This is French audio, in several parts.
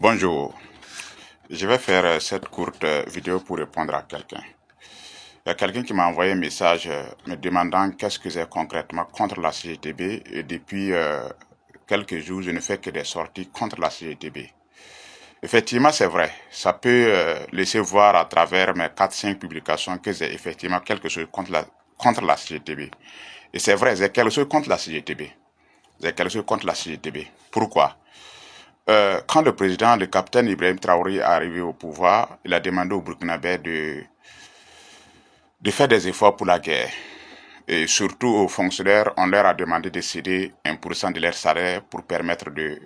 Bonjour, je vais faire cette courte vidéo pour répondre à quelqu'un. Il y a quelqu'un qui m'a envoyé un message me demandant qu'est-ce que c'est concrètement contre la CGTB et depuis quelques jours, je ne fais que des sorties contre la CGTB. Effectivement, c'est vrai. Ça peut laisser voir à travers mes 4-5 publications que j'ai effectivement quelque chose contre la CGTB. Et c'est vrai, j'ai quelque chose contre la CGTB. J'ai quelque chose contre la CGTB. Pourquoi? Quand le président, le capitaine Ibrahim Traoré est arrivé au pouvoir, il a demandé aux Burkinabés de faire des efforts pour la guerre. Et surtout aux fonctionnaires, on leur a demandé de céder 1% de leur salaire pour permettre de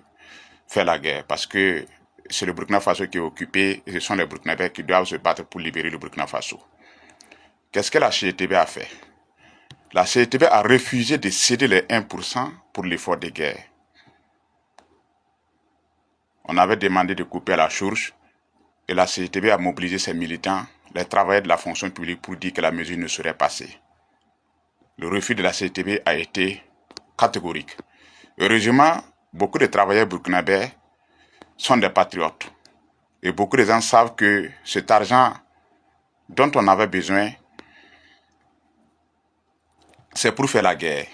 faire la guerre. Parce que c'est le Burkina Faso qui est occupé et ce sont les Burkinabés qui doivent se battre pour libérer le Burkina Faso. Qu'est-ce que la CGTB a fait? La CGTB a refusé de céder les 1% pour l'effort de guerre. On avait demandé de couper à la source et la CGTB a mobilisé ses militants, les travailleurs de la fonction publique pour dire que la mesure ne serait passée. Le refus de la CGTB a été catégorique. Heureusement, beaucoup de travailleurs burkinabés sont des patriotes. Et beaucoup de gens savent que cet argent dont on avait besoin, c'est pour faire la guerre.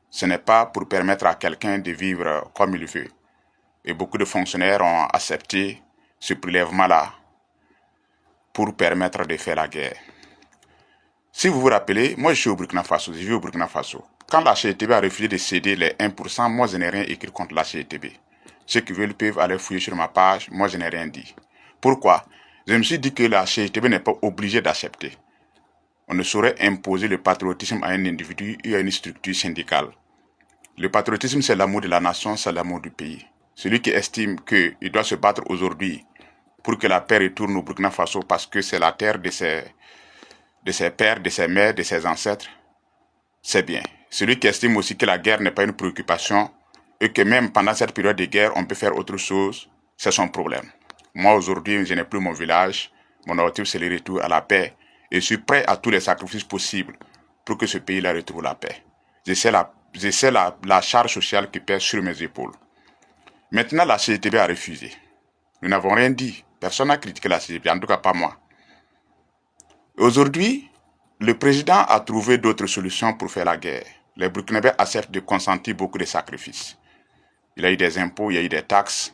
Ce n'est pas pour permettre à quelqu'un de vivre comme il veut. Et beaucoup de fonctionnaires ont accepté ce prélèvement-là pour permettre de faire la guerre. Si vous vous rappelez, moi je suis au Burkina Faso, je vis au Burkina Faso. Quand la CGTB a refusé de céder les 1%, moi je n'ai rien écrit contre la CGTB. Ceux qui veulent peuvent aller fouiller sur ma page, moi je n'ai rien dit. Pourquoi? Je me suis dit que la CGTB n'est pas obligée d'accepter. On ne saurait imposer le patriotisme à un individu ou à une structure syndicale. Le patriotisme c'est l'amour de la nation, c'est l'amour du pays. Celui qui estime qu'il doit se battre aujourd'hui pour que la paix retourne au Burkina Faso parce que c'est la terre de ses pères, de ses mères, de ses ancêtres, c'est bien. Celui qui estime aussi que la guerre n'est pas une préoccupation et que même pendant cette période de guerre, on peut faire autre chose, c'est son problème. Moi, aujourd'hui, je n'ai plus mon village. Mon objectif, c'est le retour à la paix. Et je suis prêt à tous les sacrifices possibles pour que ce pays-là retrouve la paix. Je sais la charge sociale qui pèse sur mes épaules. Maintenant, la CGTB a refusé. Nous n'avons rien dit. Personne n'a critiqué la CGTB, en tout cas pas moi. Aujourd'hui, le président a trouvé d'autres solutions pour faire la guerre. Les Burkinabés acceptent de consentir beaucoup de sacrifices. Il y a eu des impôts, il y a eu des taxes.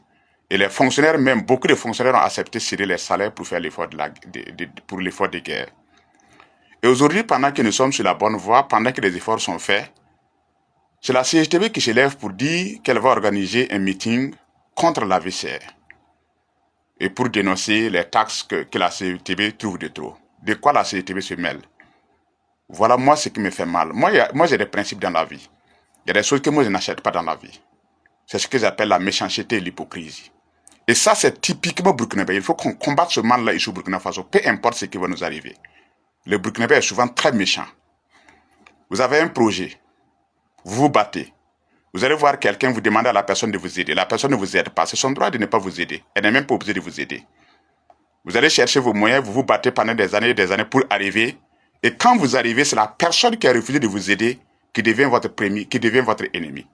Et les fonctionnaires, même beaucoup de fonctionnaires ont accepté de céder les salaires pour faire l'effort pour l'effort de guerre. Et aujourd'hui, pendant que nous sommes sur la bonne voie, pendant que les efforts sont faits, c'est la CGTB qui se lève pour dire qu'elle va organiser un meeting contre la VCR et pour dénoncer les taxes que la CGTB trouve de trop. De quoi la CGTB se mêle? Voilà moi ce qui me fait mal. Moi j'ai des principes dans la vie. Il y a des choses que moi je n'achète pas dans la vie. C'est ce que j'appelle la méchanceté et l'hypocrisie. Et ça c'est typiquement burkinabé. Il faut qu'on combatte ce mal-là ici au Burkina Faso, peu importe ce qui va nous arriver. Le burkinabé est souvent très méchant. Vous avez un projet, vous vous battez. Vous allez voir quelqu'un, vous demandez à la personne de vous aider. La personne ne vous aide pas. C'est son droit de ne pas vous aider. Elle n'est même pas obligée de vous aider. Vous allez chercher vos moyens, vous vous battez pendant des années et des années pour arriver. Et quand vous arrivez, c'est la personne qui a refusé de vous aider qui devient votre ennemi.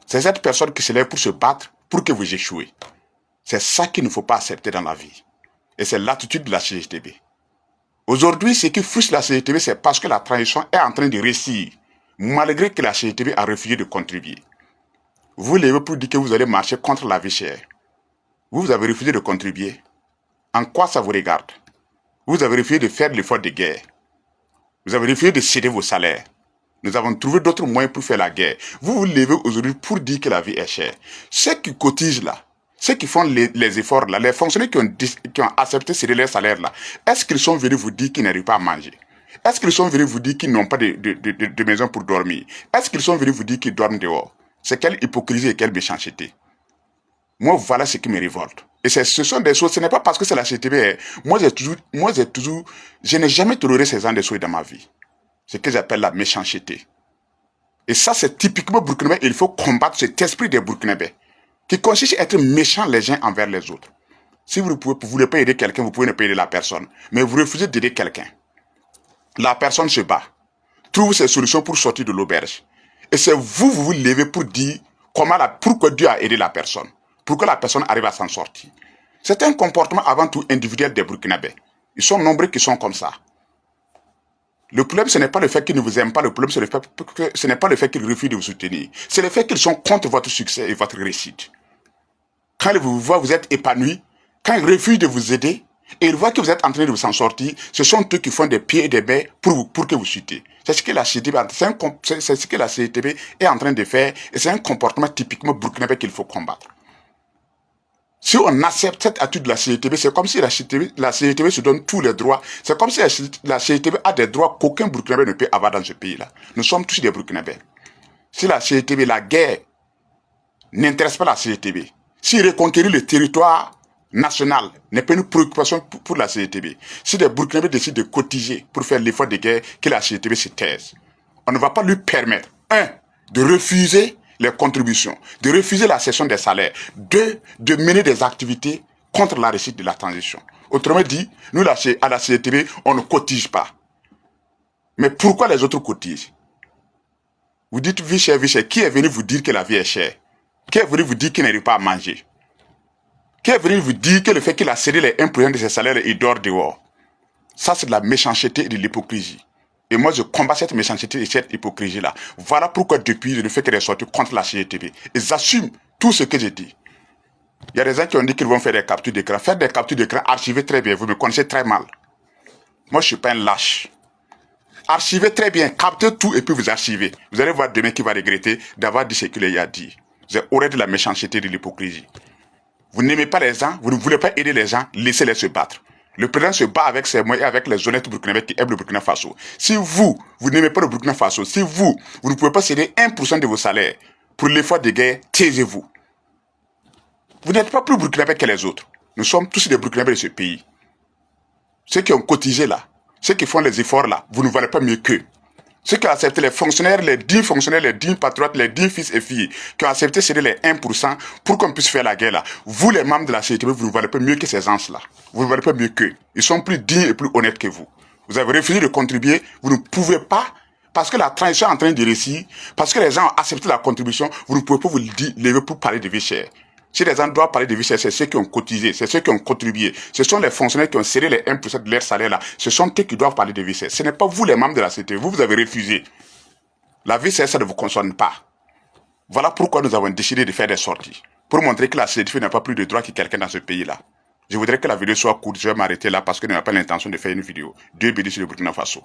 C'est cette personne qui se lève pour se battre pour que vous échouez. C'est ça qu'il ne faut pas accepter dans la vie. Et c'est l'attitude de la CGTB. Aujourd'hui, ce qui frustre la CGTB, c'est parce que la transition est en train de réussir, malgré que la CGTB a refusé de contribuer. Vous levez pour dire que vous allez marcher contre la vie chère. Vous avez refusé de contribuer. En quoi ça vous regarde? Vous avez refusé de faire l'effort de guerre. Vous avez refusé de céder vos salaires. Nous avons trouvé d'autres moyens pour faire la guerre. Vous vous levez aujourd'hui pour dire que la vie est chère. Ceux qui cotisent là, ceux qui font les efforts là, les fonctionnaires qui ont accepté de céder leur salaire là, est-ce qu'ils sont venus vous dire qu'ils n'arrivent pas à manger? Est-ce qu'ils sont venus vous dire qu'ils n'ont pas de maison pour dormir? Est-ce qu'ils sont venus vous dire qu'ils dorment dehors? C'est quelle hypocrisie et quelle méchanceté. Moi, voilà ce qui me révolte. Et ce sont des choses, ce n'est pas parce que c'est la CTB. Je n'ai jamais toléré ces gens de choses dans ma vie. Ce que j'appelle la méchanceté. Et ça, c'est typiquement burkinabé. Il faut combattre cet esprit des burkinabés qui consiste à être méchants les uns envers les autres. Si vous ne voulez pas aider quelqu'un, vous pouvez ne pas aider la personne. Mais vous refusez d'aider quelqu'un. La personne se bat, trouve ses solutions pour sortir de l'auberge. Et c'est vous vous levez pour dire pourquoi Dieu a aidé la personne. pour que la personne arrive à s'en sortir. C'est un comportement avant tout individuel des Burkinabés. Ils sont nombreux qui sont comme ça. Le problème, ce n'est pas le fait qu'ils ne vous aiment pas, le problème, ce n'est pas le fait qu'ils refusent de vous soutenir. C'est le fait qu'ils sont contre votre succès et votre réussite. Quand ils vous voient, vous êtes épanoui, quand ils refusent de vous aider, et ils voient que vous êtes en train de vous en sortir, ce sont eux qui font des pieds et des mains pour que vous chutez. C'est ce que la CETB est en train de faire, et c'est un comportement typiquement burkinabé qu'il faut combattre. Si on accepte cette attitude de la CETB, c'est comme si la CETB se donne tous les droits. C'est comme si la CETB a des droits qu'aucun Burkinabé ne peut avoir dans ce pays-là. Nous sommes tous des Burkinabés. Si la CETB, la guerre, n'intéresse pas la CETB, si reconquérir le territoire national n'est pas une préoccupation pour la CETB, si les Burkinabés décident de cotiser pour faire l'effort de guerre, que la CETB se taise, on ne va pas lui permettre, de refuser les contributions, de refuser la cession des salaires, de mener des activités contre la réussite de la transition. Autrement dit, nous, à la CETB, on ne cotise pas. Mais pourquoi les autres cotisent? Vous dites vie chère, qui est venu vous dire que la vie est chère? Qui est venu vous dire qu'il n'arrive pas à manger? Qui est venu vous dire que le fait qu'il a cédé les 1% de ses salaires, il dort dehors? Ça, c'est de la méchanceté et de l'hypocrisie. Et moi, je combats cette méchanceté et cette hypocrisie-là. Voilà pourquoi depuis, je ne fais que des sorties contre la CETB. Ils assument tout ce que j'ai dit. Il y a des gens qui ont dit qu'ils vont faire des captures d'écran. Faire des captures d'écran, archivez très bien. Vous me connaissez très mal. Moi, je ne suis pas un lâche. Archivez très bien, captez tout et puis vous archivez. Vous allez voir demain qui va regretter d'avoir dit ce qu'il a dit. Vous aurez de la méchanceté et de l'hypocrisie. Vous n'aimez pas les gens, vous ne voulez pas aider les gens, laissez-les se battre. Le président se bat avec ses moyens et avec les honnêtes Burkinabés qui aiment le Burkina Faso. Si vous n'aimez pas le Burkina Faso, si vous ne pouvez pas céder 1% de vos salaires pour l'effort de guerre, taisez-vous. Vous n'êtes pas plus Burkinabés que les autres. Nous sommes tous des Burkinabés de ce pays. Ceux qui ont cotisé là, ceux qui font les efforts là, vous ne valez pas mieux qu'eux. Ceux qui ont accepté, les fonctionnaires, les dignes patriotes, les dignes fils et filles, qui ont accepté céder les 1% pour qu'on puisse faire la guerre là. Vous, les membres de la CETB, vous ne valez pas mieux que ces gens-là. Vous ne valez pas mieux qu'eux. Ils sont plus dignes et plus honnêtes que vous. Vous avez refusé de contribuer, vous ne pouvez pas, parce que la transition est en train de réussir, parce que les gens ont accepté la contribution, vous ne pouvez pas vous lever pour parler de vie chère. Si les gens doivent parler de vie chère, c'est ceux qui ont cotisé, c'est ceux qui ont contribué. Ce sont les fonctionnaires qui ont serré les 1% de leur salaire là. Ce sont eux qui doivent parler de vie chère. Ce n'est pas vous les membres de la CETB. Vous avez refusé. La vie chère, ça ne vous concerne pas. Voilà pourquoi nous avons décidé de faire des sorties. Pour montrer que la CETB n'a pas plus de droits que quelqu'un dans ce pays-là. Je voudrais que la vidéo soit courte. Je vais m'arrêter là parce que je n'ai pas l'intention de faire une vidéo. Dieu bénisse le Burkina Faso.